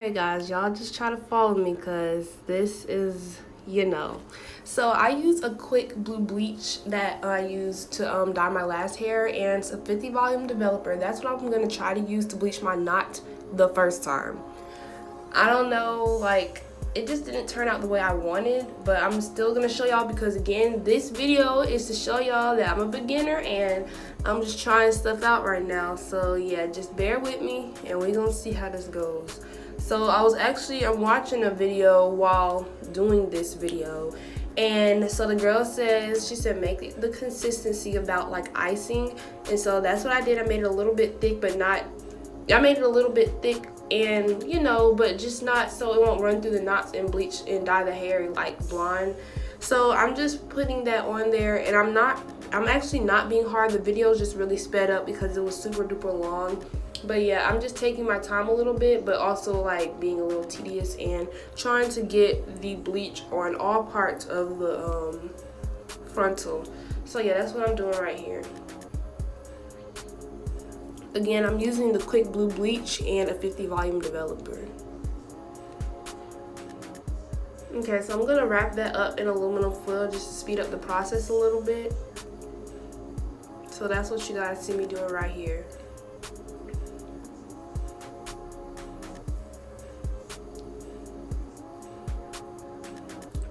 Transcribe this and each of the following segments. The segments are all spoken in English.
Hey guys, y'all just try to follow me because this is, So I use a quick blue bleach that I used to dye my last hair, and it's a 50 volume developer. That's what I'm going to try to use to bleach my knot the first time. I don't know, like, it just didn't turn out the way I wanted, but I'm still going to show y'all because, again, this video is to show y'all that I'm a beginner and I'm just trying stuff out right now. So yeah, just bear with me and we're going to see how this goes. So I'm watching a video while doing this video, and so the girl she said make the consistency about like icing, and so that's what I did. I made it a little bit thick, I made it a little bit thick and but just not so it won't run through the knots and bleach and dye the hair like blonde. So I'm just putting that on there, and I'm actually not being hard. The video is just really sped up because it was super duper long. But yeah, I'm just taking my time a little bit, but also like being a little tedious and trying to get the bleach on all parts of the frontal. So yeah, that's what I'm doing right here. Again, I'm using the quick blue bleach and a 50 volume developer. Okay, so I'm gonna wrap that up in aluminum foil just to speed up the process a little bit. So that's what you guys see me doing right here.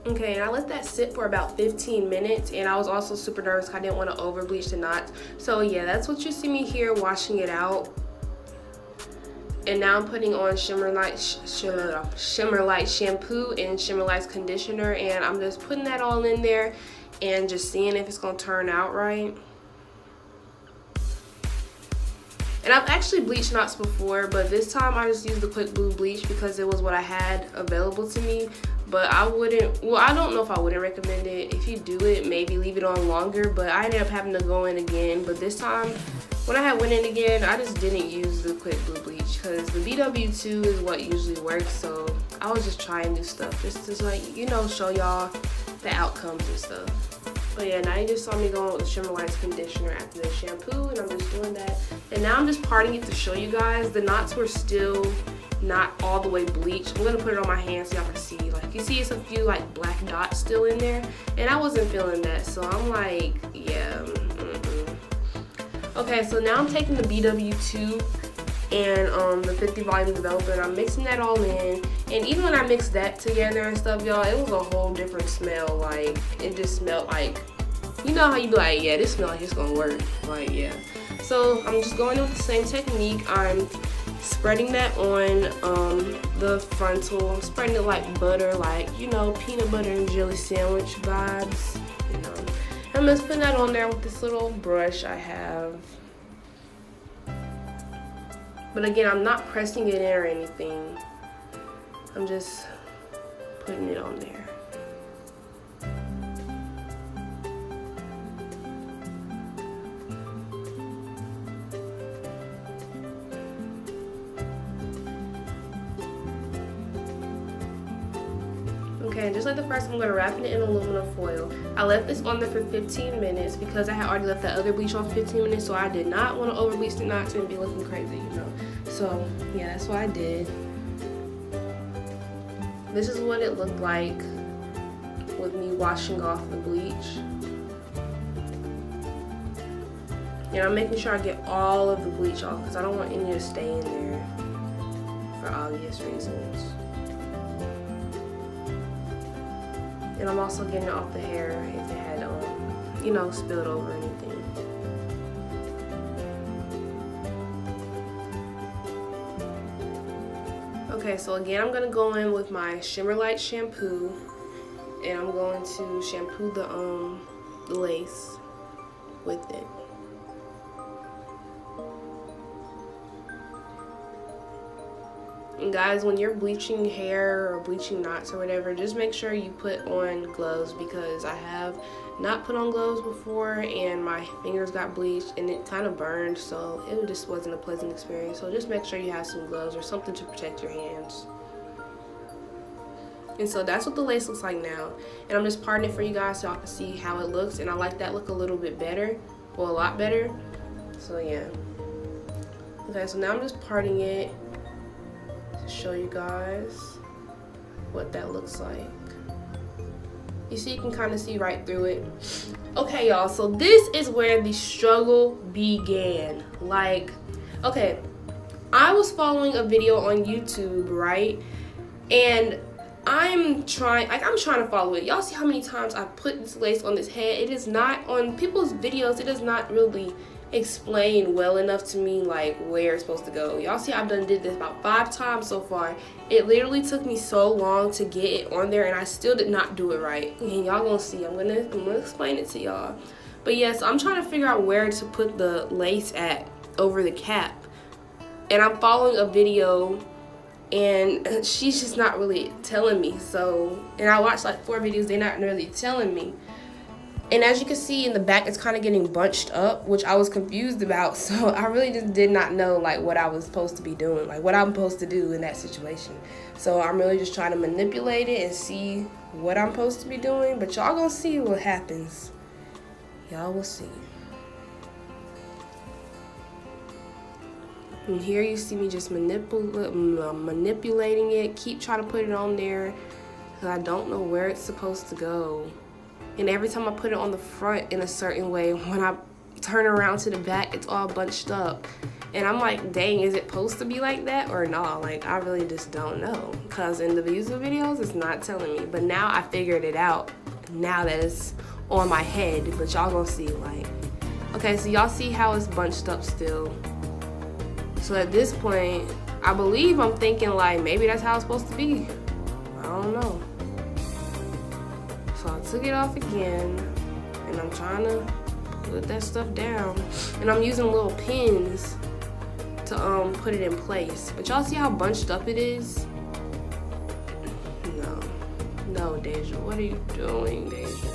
Okay, and I let that sit for about 15 minutes, and I was also super nervous. I didn't want to over bleach the knots. So yeah, that's what you see me here washing it out. And now I'm putting on Shimmer Light shampoo and Shimmer Light conditioner, and I'm just putting that all in there and just seeing if it's gonna turn out right. And I've actually bleached knots before, but this time I just used the quick blue bleach because it was what I had available to me. But I don't know if I wouldn't recommend it. If you do it, maybe leave it on longer, but I ended up having to go in again. But this time, when I went in again, I just didn't use the quick blue bleach because the BW2 is what usually works. So I was just trying new stuff just to like, show y'all the outcomes and stuff. But yeah, now you just saw me going with the Shimmer Light conditioner after the shampoo, and I'm just doing that. And now I'm just parting it to show you guys. The knots were still not all the way bleached. I'm gonna put it on my hand so y'all can see. Like, you see it's a few like black dots still in there, and I wasn't feeling that. So I'm like, yeah. Okay, so now I'm taking the BW2 and the 50 volume developer, and I'm mixing that all in. And even when I mixed that together and stuff, y'all, it was a whole different smell. Like, it just smelled like, you know how you be like, yeah, this smell like it's gonna work. Like, yeah. So I'm just going with the same technique. I'm spreading that on the frontal. I'm spreading it like butter, like, peanut butter and jelly sandwich vibes. I'm just putting that on there with this little brush I have. But again, I'm not pressing it in or anything. I'm just putting it on there. Okay, just like the first, I'm going to wrap it in aluminum foil. I left this on there for 15 minutes because I had already left that other bleach on for 15 minutes, so I did not want to over bleach the knots and be looking crazy, So yeah, that's what I did. This is what it looked like with me washing off the bleach. And I'm making sure I get all of the bleach off because I don't want any to stay in there for obvious reasons. And I'm also getting it off the hair if it had, spilled over or anything. Okay, so again, I'm gonna go in with my Shimmer Light shampoo, and I'm going to shampoo the lace with it. And guys, when you're bleaching hair or bleaching knots or whatever, just make sure you put on gloves, because I have not put on gloves before and my fingers got bleached and it kind of burned, so it just wasn't a pleasant experience. So just make sure you have some gloves or something to protect your hands. And so that's what the lace looks like now. And I'm just parting it for you guys so y'all can see how it looks. And I like that look a little bit better, well, a lot better. So yeah. Okay, so now I'm just parting it show you guys what that looks like. You see, you can kind of see right through it. Okay, y'all, so this is where the struggle began. Like, okay, I was following a video on YouTube, right? And I'm trying to follow it. Y'all see how many times I put this lace on this head? It is not, on people's videos, it does not really explain well enough to me like where it's supposed to go. Y'all see I've did this about 5 times so far. It literally took me so long to get it on there, and I still did not do it right. And y'all gonna see. I'm gonna explain it to y'all. But yes, I'm trying to figure out where to put the lace at over the cap. And I'm following a video, and she's just not really telling me. So, and I watched like 4 videos, they're not really telling me. And as you can see in the back, it's kind of getting bunched up, which I was confused about. So I really just did not know like what I was supposed to be doing, like what I'm supposed to do in that situation. So I'm really just trying to manipulate it and see what I'm supposed to be doing. But y'all gonna see what happens. Y'all will see. And here you see me just manipulating it, keep trying to put it on there, because I don't know where it's supposed to go. And every time I put it on the front in a certain way, when I turn around to the back, it's all bunched up. And I'm like, dang, is it supposed to be like that or not? Like, I really just don't know. Because in the YouTube videos, it's not telling me. But now I figured it out, now that it's on my head. But y'all gonna see, like, okay, so y'all see how it's bunched up still. So at this point, I believe I'm thinking like, maybe that's how it's supposed to be. I don't know. So I took it off again, and I'm trying to put that stuff down. And I'm using little pins to put it in place. But y'all see how bunched up it is? No, Deja, what are you doing, Deja?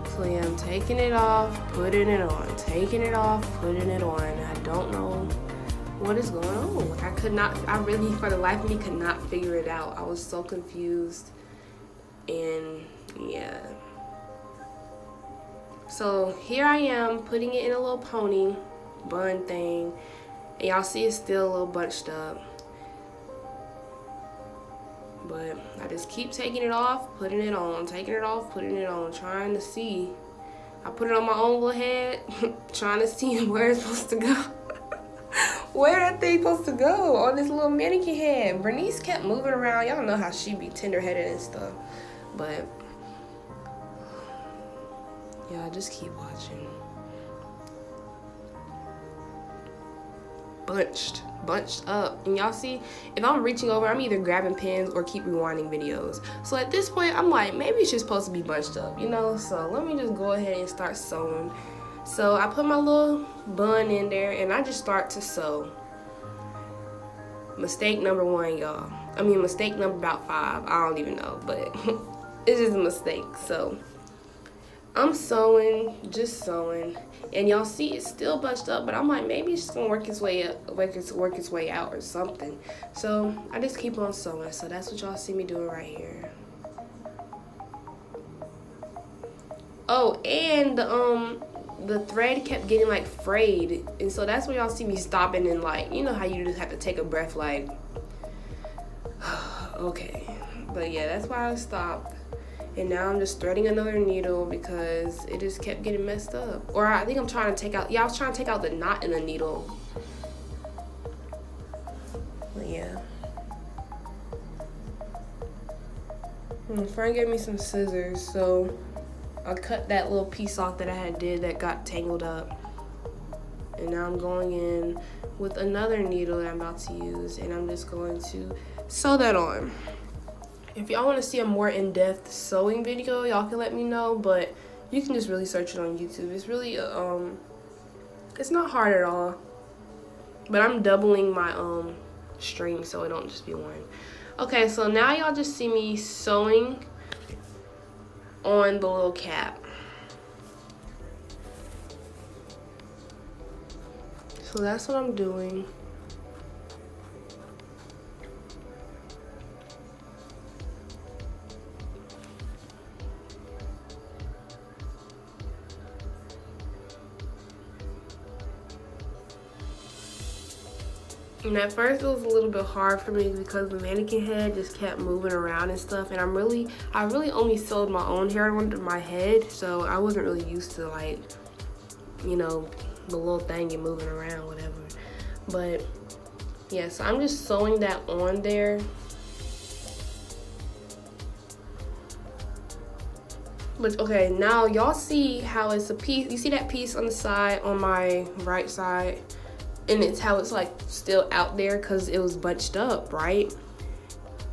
So yeah, I'm taking it off, putting it on, taking it off, putting it on. I don't know what is going on. I really, for the life of me, could not figure it out. I was so confused. And yeah. So here I am putting it in a little pony bun thing. And y'all see it's still a little bunched up. But I just keep taking it off, putting it on, taking it off, putting it on, trying to see. I put it on my own little head, trying to see where it's supposed to go. Where that thing supposed to go on this little mannequin head? Bernice kept moving around. Y'all know how she be tender-headed and stuff. But yeah, just keep watching. Bunched up. And y'all see, if I'm reaching over, I'm either grabbing pins or keep rewinding videos. So at this point, I'm like, maybe it's just supposed to be bunched up, you know? So let me just go ahead and start sewing. So I put my little bun in there, and I just start to sew. Mistake number 1, y'all. I mean, mistake number about 5. I don't even know, but it's just a mistake. So I'm sewing, just sewing, and y'all see it's still bunched up, but I'm like, maybe it's just gonna work its way up, work its way out or something. So I just keep on sewing. So that's what y'all see me doing right here. Oh, and the thread kept getting like frayed, and so that's when y'all see me stopping and like, you know how you just have to take a breath, like okay. But yeah, that's why I stopped. And now I'm just threading another needle because it just kept getting messed up. Or I think I'm trying to take out, I was trying to take out the knot in the needle. But yeah. My friend gave me some scissors, so I cut that little piece off that I did that got tangled up. And now I'm going in with another needle that I'm about to use, and I'm just going to sew that on. If y'all want to see a more in-depth sewing video, y'all can let me know, but you can just really search it on YouTube. It's really it's not hard at all, but I'm doubling my string so it don't just be one. Okay, so now y'all just see me sewing on the little cap. So that's what I'm doing. And at first it was a little bit hard for me because the mannequin head just kept moving around and stuff, and I really only sewed my own hair under my head, so I wasn't really used to, like, you know, the little thing and moving around, whatever. But yeah, so I'm just sewing that on there. But okay, now y'all see how it's a piece. You see that piece on the side, on my right side? And it's how it's like still out there because it was bunched up, right?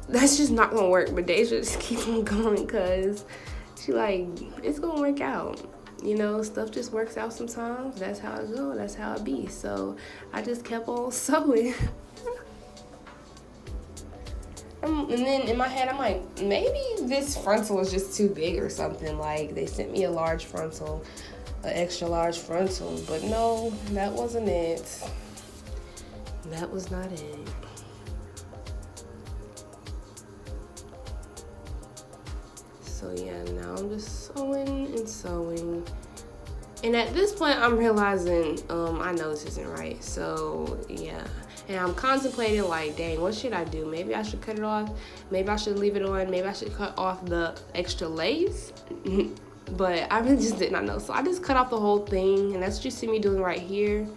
That's just not gonna work. But Deja just keep on going because she like, it's gonna work out. You know, stuff just works out sometimes. That's how it go. That's how it be. So I just kept on sewing. And then in my head, I'm like, maybe this frontal is just too big or something. Like, they sent me a large frontal, an extra large frontal. But no, that wasn't it. That was not it. So yeah, now I'm just sewing and sewing. And at this point, I'm realizing, I know this isn't right. So yeah. And I'm contemplating, like, dang, what should I do? Maybe I should cut it off. Maybe I should leave it on. Maybe I should cut off the extra lace. But I really just did not know. So I just cut off the whole thing. And that's what you see me doing right here.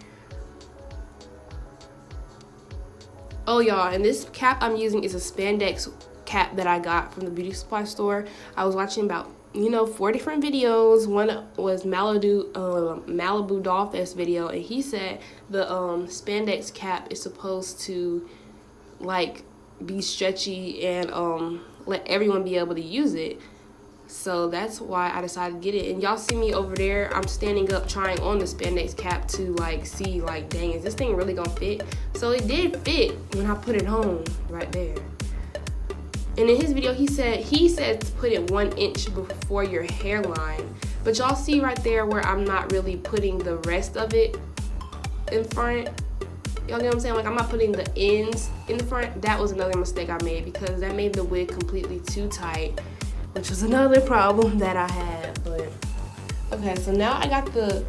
Oh, y'all, and this cap I'm using is a spandex cap that I got from the beauty supply store. I was watching about, 4 different videos. One was Malibu Dollfest video, and he said the spandex cap is supposed to, like, be stretchy and let everyone be able to use it. So that's why I decided to get it. And y'all see me over there, I'm standing up trying on the spandex cap to, like, see, like, dang, is this thing really gonna fit? So it did fit when I put it on right there. And in his video, he said to put it 1 inch before your hairline. But y'all see right there where I'm not really putting the rest of it in front. Y'all get what I'm saying? Like, I'm not putting the ends in the front. That was another mistake I made because that made the wig completely too tight, which was another problem that I had. But okay, so now I got the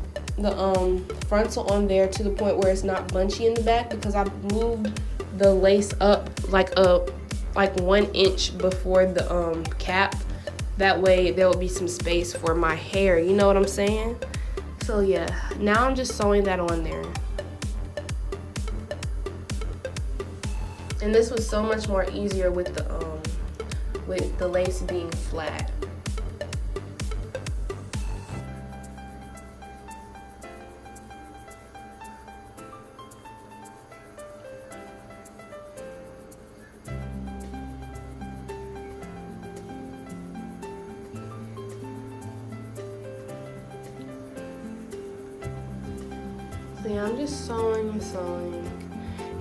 frontal on there to the point where it's not bunchy in the back because I moved the lace up like 1 inch before the cap. That way there will be some space for my hair, you know what I'm saying? So yeah, now I'm just sewing that on there. And this was so much more easier with the lace being flat. So yeah, I'm just sewing and sewing.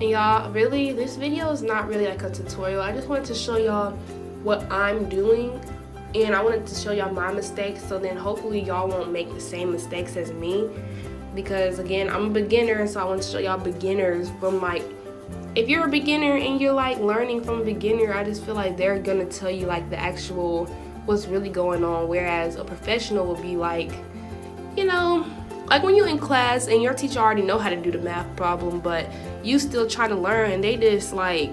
And y'all, really, this video is not really like a tutorial. I just wanted to show y'all what I'm doing, and I wanted to show y'all my mistakes, so then hopefully y'all won't make the same mistakes as me, because again, I'm a beginner, so I want to show y'all beginners from, like, if you're a beginner and you're like learning from a beginner, I just feel like they're gonna tell you like the actual what's really going on, whereas a professional will be like, like when you're in class and your teacher already know how to do the math problem, but you still trying to learn, and they just like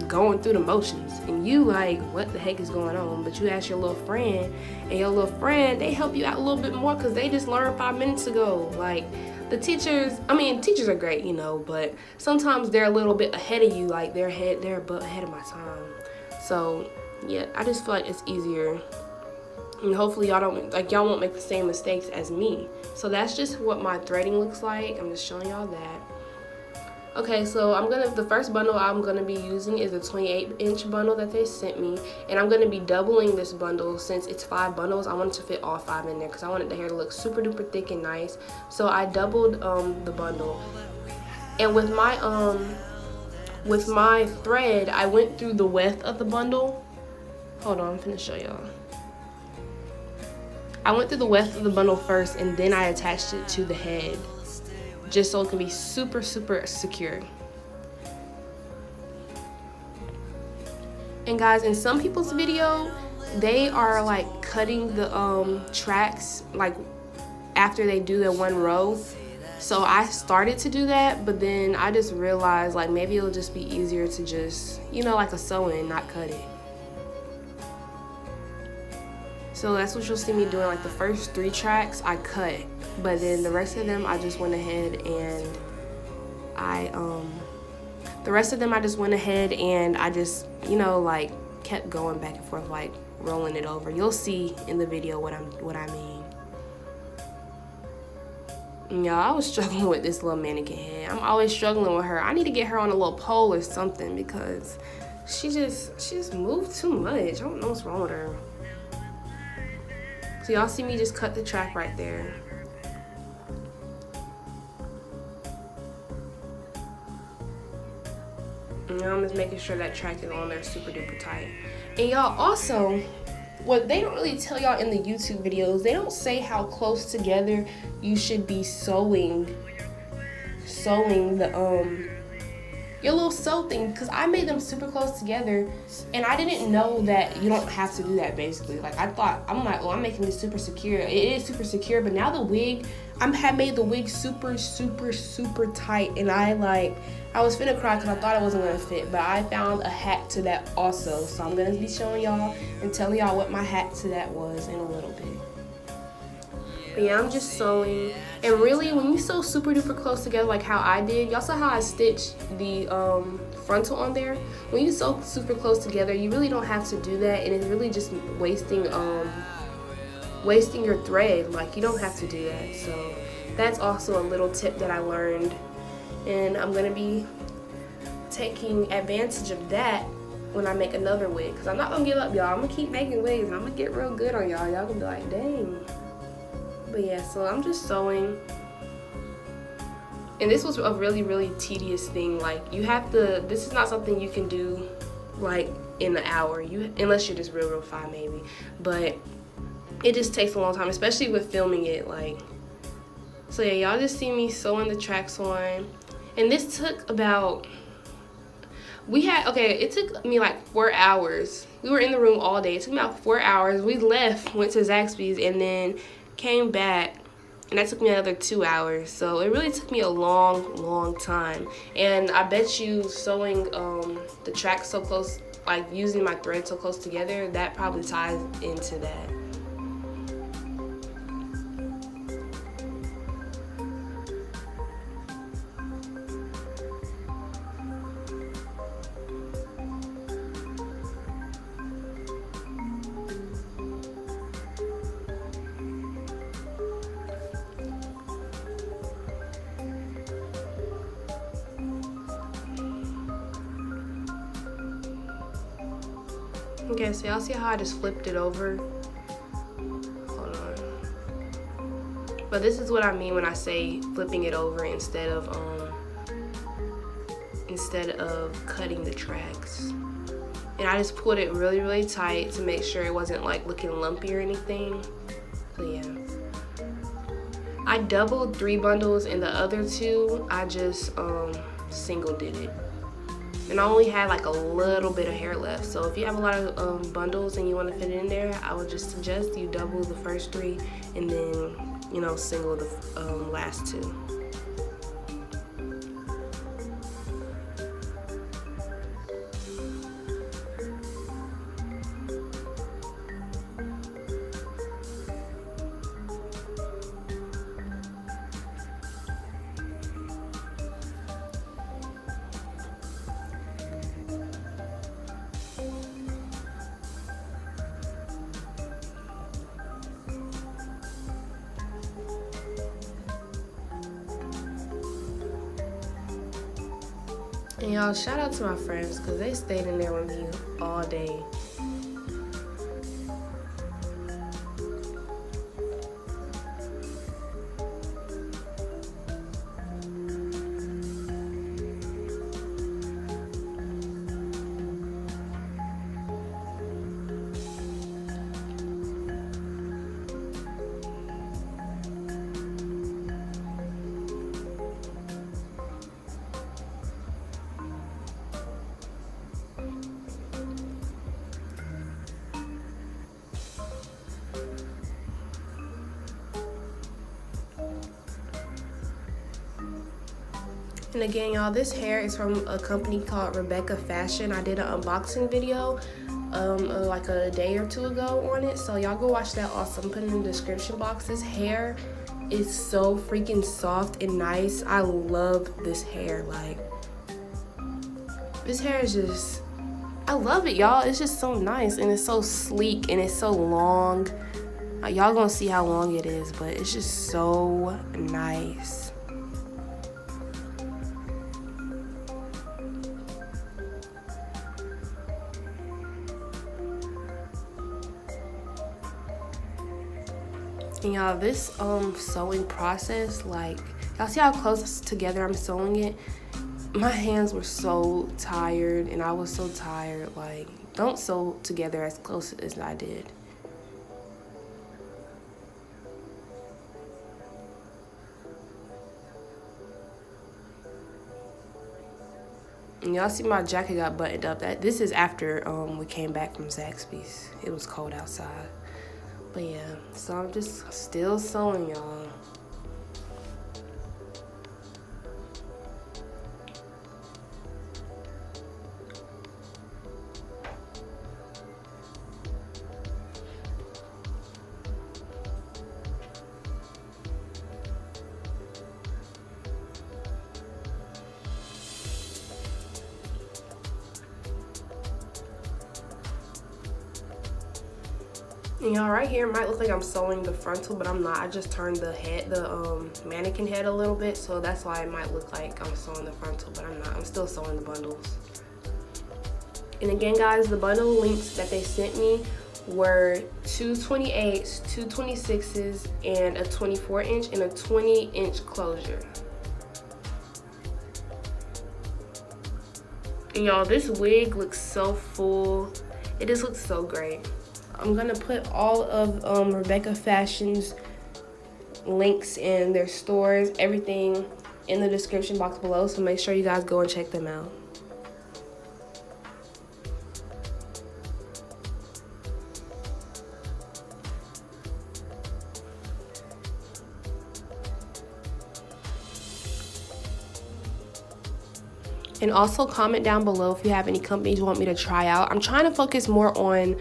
going through the motions, and you like, what the heck is going on? But you ask your little friend, and your little friend, they help you out a little bit more because they just learned 5 minutes ago. Like, the teachers, teachers are great, but sometimes they're a little bit ahead of you, like they're a bit ahead of my time. So yeah, I just feel like it's easier, and hopefully y'all won't make the same mistakes as me. So that's just what my threading looks like. I'm just showing y'all that. Okay, so the first bundle I'm gonna be using is a 28-inch bundle that they sent me, and I'm gonna be doubling this bundle since it's 5 bundles. I wanted to fit all 5 in there because I wanted the hair to look super duper thick and nice. So I doubled the bundle, and with my thread, I went through the width of the bundle. Hold on, I'm finna show y'all. I went through the width of the bundle first, and then I attached it to the head, just so it can be super, super secure. And guys, in some people's video, they are like cutting the tracks like after they do their 1 row. So I started to do that, but then I just realized like maybe it'll just be easier to just, you know, like a sew-in, not cut it. So that's what you'll see me doing. Like the first 3 tracks I cut, but then the rest of them I just went ahead and I just, you know, like kept going back and forth, like rolling it over. You'll see in the video what I mean. Y'all, I was struggling with this little mannequin head. I'm always struggling with her. I need to get her on a little pole or something because she just moved too much. I don't know what's wrong with her. So y'all see me just cut the track right there. And I'm just making sure that track is on there super duper tight. And y'all also, what they don't really tell y'all in the YouTube videos, they don't say how close together you should be sewing the your little sew thing, because I made them super close together and I didn't know that you don't have to do that. Basically, like I thought, I'm like, well, I'm making this super secure. It is super secure, but now the wig, had made the wig super tight, and I was finna cry because I thought it wasn't gonna fit, but I found a hack to that also. So I'm gonna be showing y'all and telling y'all what my hack to that was in a little bit. But yeah, I'm just sewing. And really, when you sew super duper close together like how I did, y'all saw how I stitched the frontal on there? When you sew super close together, you really don't have to do that, and it's really just wasting your thread. Like, you don't have to do that. So that's also a little tip that I learned, and I'm gonna be taking advantage of that when I make another wig, because I'm not gonna give up, y'all. I'm gonna keep making wigs, and I'm gonna get real good on y'all. Y'all gonna be like, dang. But yeah, so I'm just sewing. And this was a really tedious thing. Like, you have to, this is not something you can do like in an hour, unless you're just real fine maybe. But it just takes a long time, especially with filming it. Like, so yeah, y'all just see me sewing the tracks on. And this took about, it took me like 4 hours. We were in the room all day. It took me about 4 hours. We left, went to Zaxby's, and then came back, and that took me another 2 hours. So it really took me a long time. And I bet you sewing the tracks so close, like using my thread so close together, that probably ties into that. Okay, so y'all see how I just flipped it over? Hold on. But this is what I mean when I say flipping it over instead of cutting the tracks. And I just pulled it really tight to make sure it wasn't like looking lumpy or anything. So yeah. I doubled 3 bundles, and the other 2 I just single did it. And I only had like a little bit of hair left. So if you have a lot of bundles and you want to fit it in there, I would just suggest you double the first 3 and then, you know, single the last 2. And y'all, shout out to my friends, because they stayed in there with me all day. And again, y'all, this hair is from a company called Rebecca Fashion. I did an unboxing video like a day or two ago on it, so y'all go watch that also. I'm putting it in the description box. This hair is so freaking soft and nice. I love this hair. Like, this hair is just, I love it, y'all. It's just so nice, and it's so sleek, and it's so long. Y'all gonna see how long it is, but it's just so nice. And y'all, this sewing process, like, y'all see how close together I'm sewing it? My hands were so tired, and I was so tired. Like, don't sew together as close as I did. And y'all see my jacket got buttoned up. This is after we came back from Zaxby's. It was cold outside. But yeah, so I'm just still sewing, y'all. And y'all, right here might look like I'm sewing the frontal, but I'm not. I just turned the head, the mannequin head a little bit, so that's why it might look like I'm sewing the frontal, but I'm not. I'm still sewing the bundles. And again, guys, the bundle links that they sent me were 2 28s, 2 26s, and a 24-inch and a 20-inch closure. And y'all, this wig looks so full. It just looks so great. I'm gonna put all of Rebecca Fashion's links in their stores, everything in the description box below, so make sure you guys go and check them out. And also comment down below if you have any companies you want me to try out. I'm trying to focus more on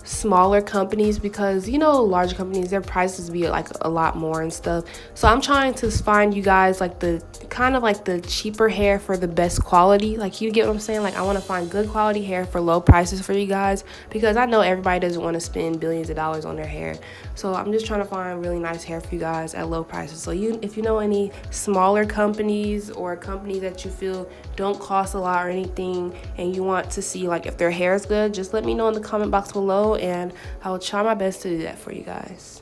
smaller companies because, you know, large companies, their prices be like a lot more and stuff. So I'm trying to find you guys like the kind of like the cheaper hair for the best quality. Like, you get what I'm saying? Like, I want to find good quality hair for low prices for you guys, because I know everybody doesn't want to spend billions of dollars on their hair. So I'm just trying to find really nice hair for you guys at low prices. So if you know any smaller companies or companies that you feel don't cost a lot or anything, and you want to see like if their hair is good, just let me know in the comment box below, and I will try my best to do that for you guys.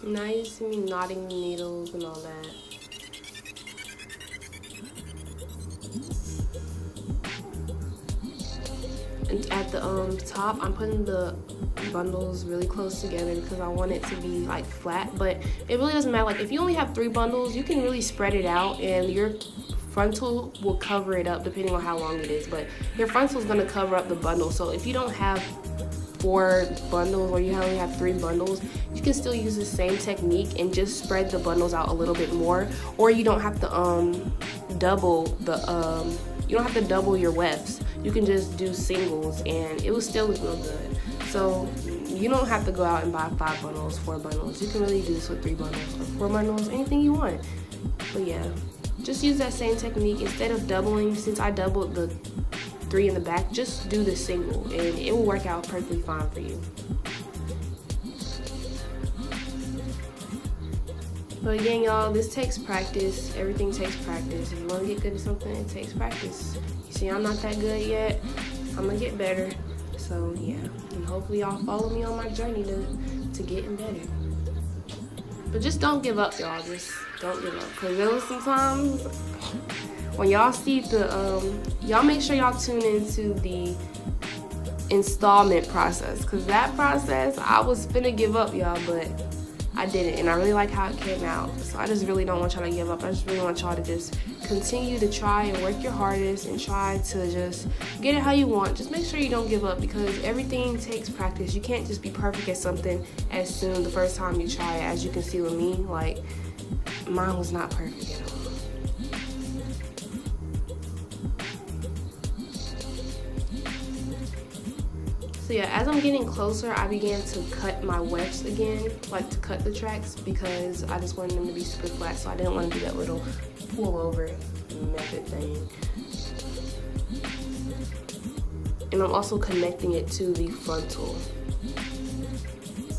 Now you see me knotting the needles and all that. And at the top, I'm putting the bundles really close together because I want it to be like flat, but it really doesn't matter. Like, if you only have 3 bundles, you can really spread it out and your frontal will cover it up depending on how long it is, but your frontal is going to cover up the bundle. So if you don't have 4 bundles or you only have 3 bundles, you can still use the same technique and just spread the bundles out a little bit more. Or you don't have to double the you don't have to double your wefts. You can just do singles and it will still look real good. So you don't have to go out and buy 5 bundles, 4 bundles. You can really do this with 3 bundles or 4 bundles, anything you want. But yeah, just use that same technique. Instead of doubling, since I doubled the 3 in the back, just do the single and it will work out perfectly fine for you. But again, y'all, this takes practice. Everything takes practice. If you want to get good at something, it takes practice. You see, I'm not that good yet. I'm gonna get better. So yeah, and hopefully y'all follow me on my journey to getting better. But just don't give up, y'all. Just don't give up, because there was some times when y'all see the y'all make sure y'all tune into the installment process, because that process I was finna give up, y'all, but I didn't, and I really like how it came out. So I just really don't want y'all to give up. I just really want y'all to just continue to try and work your hardest and try to just get it how you want. Just make sure you don't give up, because everything takes practice. You can't just be perfect at something as soon the first time you try it. As you can see with me, like, mine was not perfect at all. So yeah, as I'm getting closer, I began to cut my wefts again, like to cut the tracks, because I just wanted them to be super flat, so I didn't want to do that little pull over method thing. And I'm also connecting it to the frontal,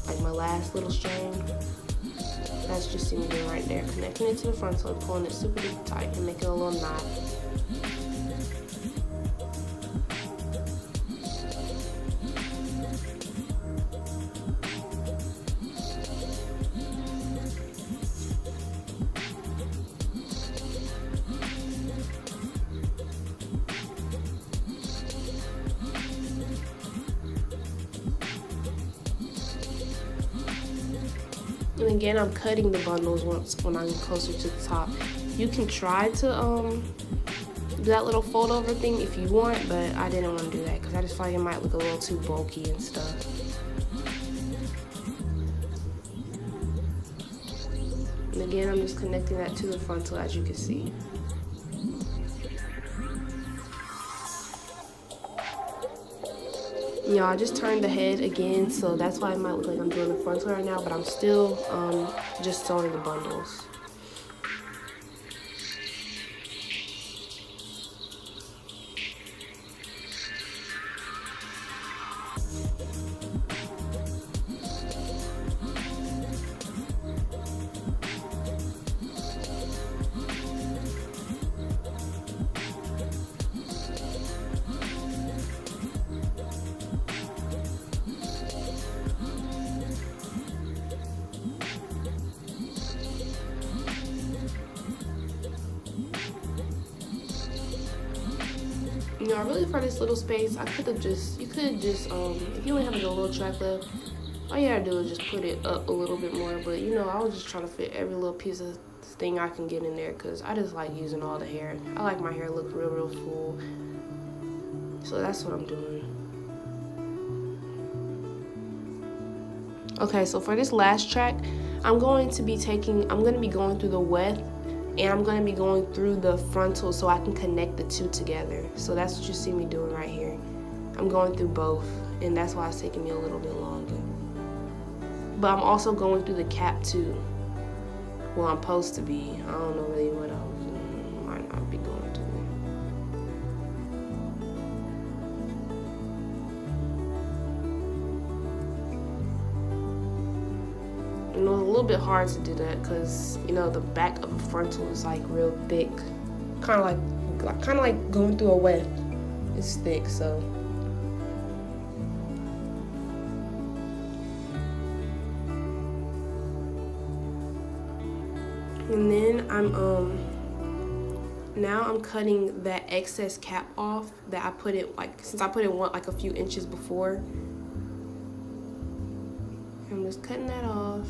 like my last little string. That's just me doing right there, connecting it to the frontal and pulling it super duper tight and making a little knot. And again, I'm cutting the bundles when I'm closer to the top. You can try to do that little fold over thing if you want, but I didn't want to do that because I just feel like it might look a little too bulky and stuff. And again, I'm just connecting that to the frontal, as you can see. Y'all, I just turned the head again, so that's why it might look like I'm doing the frontal right now, but I'm still just sewing the bundles. You know, really for this little space, you could just, if you only have like a little track left, all you gotta do is just put it up a little bit more. But you know, I was just trying to fit every little piece of thing I can get in there, because I just like using all the hair. I like my hair look real full. So that's what I'm doing. Okay, so for this last track, I'm going to be going through the weft, and I'm going to be going through the frontal so I can connect the two together. So that's what you see me doing right here. I'm going through both, and that's why it's taking me a little bit longer. But I'm also going through the cap too. Well, I'm supposed to be. I don't know really what I was doing. Might not be going through it. You know, it's a little bit hard to do that because, you know, the back of the frontal is like real thick, kind of like going through a weft. It's thick, so. And then now I'm cutting that excess cap off that I put it, since I put it like a few inches before. I'm just cutting that off.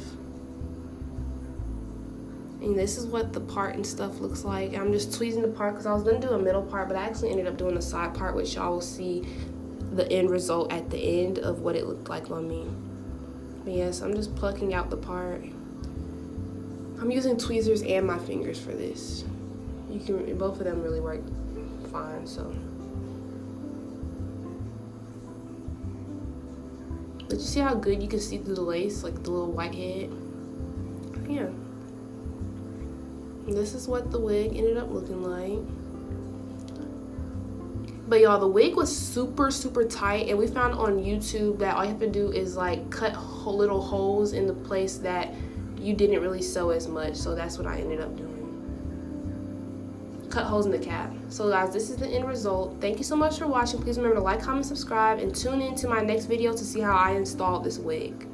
And this is what the part and stuff looks like. I'm just tweezing the part because I was gonna do a middle part, but I actually ended up doing a side part, which y'all will see the end result at the end of what it looked like on me. But yes, I'm just plucking out the part. I'm using tweezers and my fingers for this. Both of them really work fine, so. But you see how good you can see through the lace, like the little white head? Yeah. And this is what the wig ended up looking like. But y'all, the wig was super tight, and we found on YouTube that all you have to do is like cut little holes in the place that you didn't really sew as much. So that's what I ended up doing. Cut holes in the cap. So guys, this is the end result. Thank you so much for watching. Please remember to like, comment, subscribe, and tune in to my next video to see how I installed this wig.